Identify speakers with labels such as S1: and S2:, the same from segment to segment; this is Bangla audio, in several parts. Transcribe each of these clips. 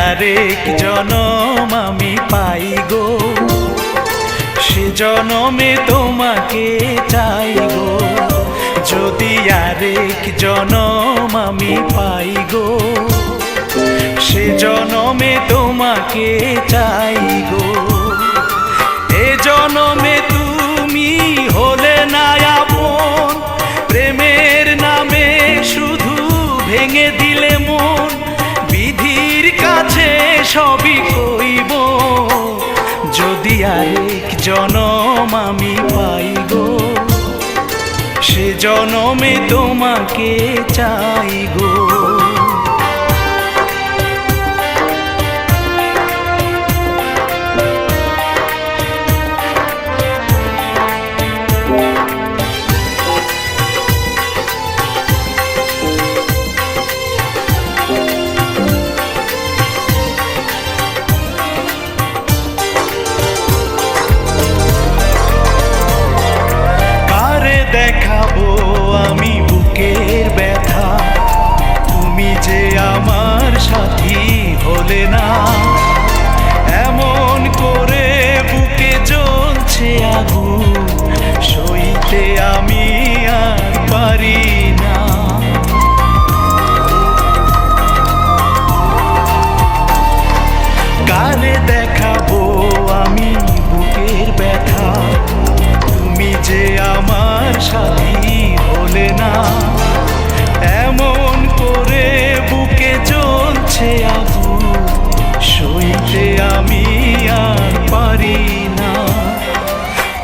S1: আরেক জনম আমি পাই গো, সে জনমে তোমাকে চাই গো। যদি আরেক জনম আমি পাই গো, সে জনমে তোমাকে চাই গো। এ জনমে তুমি হলে না আপন, প্রেমের নামে শুধু ভেঙে দিলে মন। বিধির কাছে সবই কইব, যদি আরেক জনম আমি পাই গো, সে জনমে তোমাকে চাই গো। দেখাবো আমি বুকের ব্যথা, তুমি যে আমার সাথী হলে না। এমন করে বুকে জ্বলছে আগুন, সইতে আমি আর পারি না। কারে দেখাবো আমি বুকের ব্যথা, তুমি যে আমার সাথী হলে না। এমন করে বুকে জ্বলছে আগুন, সইতে আমি আর পারি না।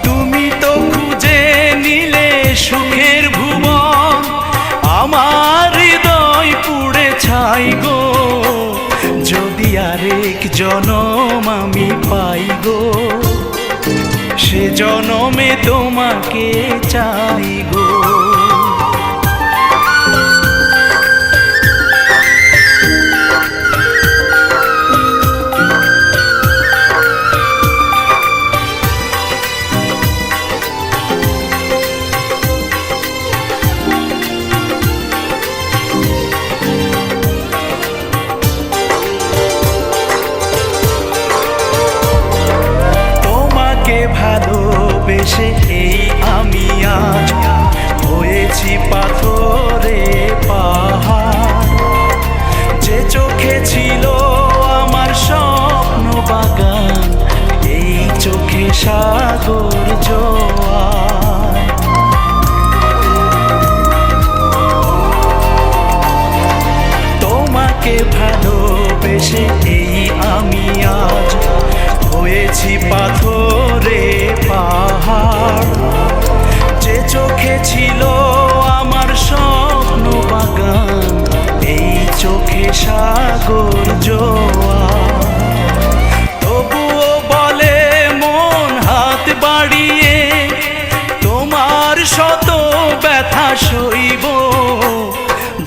S1: তুমি তো খুঁজে নিলে সুখের ভুবন, আমার হৃদয় পুড়ে ছাই গো। যদি আরেক জনম আমি পাই গো, সে জনমে তোমাকে চাই গো। ভালোবেসে এই আমি আজ হয়েছি পাথরে পাহাড়। যে চোখে ছিল আমার স্বপ্ন বাগান, এই চোখে সাগর জোয়ার। তোমাকে ভালোবেসে এই আমি আজ হয়েছি পাথরে পাহাড়। যে চোখে ছিল আমার স্বপ্ন বাগান, এই চোখে সাগর জোয়ার। তবুও বলে মন হাত বাড়িয়ে, তোমার শত ব্যথা সইব।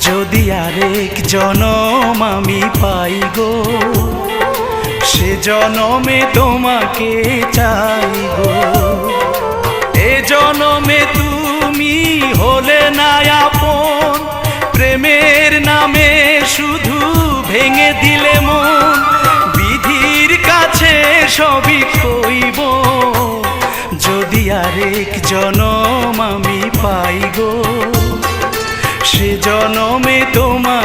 S1: যদি আরেক জনম আমি পাই গো, সে জনমে তোমাকে চাই গো। এ জনমে তুমি হলে না আপন, প্রেমের নামে শুধু ভেঙে দিলে মন। বিধির কাছে সবই কইব, যদি আরেক জনম আমি পাই গো, সে জনমে তোমার